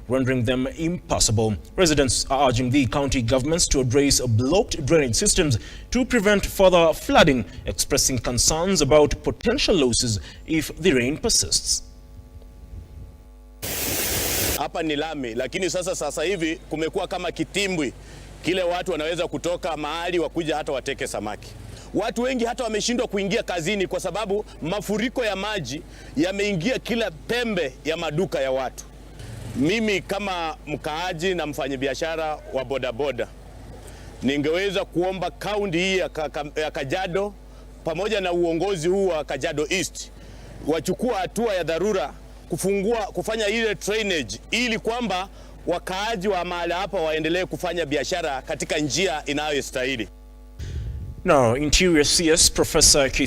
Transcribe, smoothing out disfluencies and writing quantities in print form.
rendering them impassable. Residents are urging the county governments to address blocked drainage systems to prevent further flooding, expressing concerns about potential losses if the rain persists. Hapa ni lami, lakini sasa hivi kumekuwa kama kitimbwi kile watu wanaweza kutoka mahali wakuja hata wateke samaki. Watu wengi hata wameshindwa kuingia kazini kwa sababu mafuriko ya maji yameingia kila pembe ya maduka ya watu. Mimi kama mkaaji na mfanyabiashara wa bodaboda ningeweza kuomba kaunti hii ya Kajiado pamoja na uongozi huu wa Kajiado East wachukua hatua ya dharura kufanya ile drainage ili kwamba wakaaji wa mahali hapa waendelee kufanya biashara katika njia inayostahili. Now, Interior CS Professor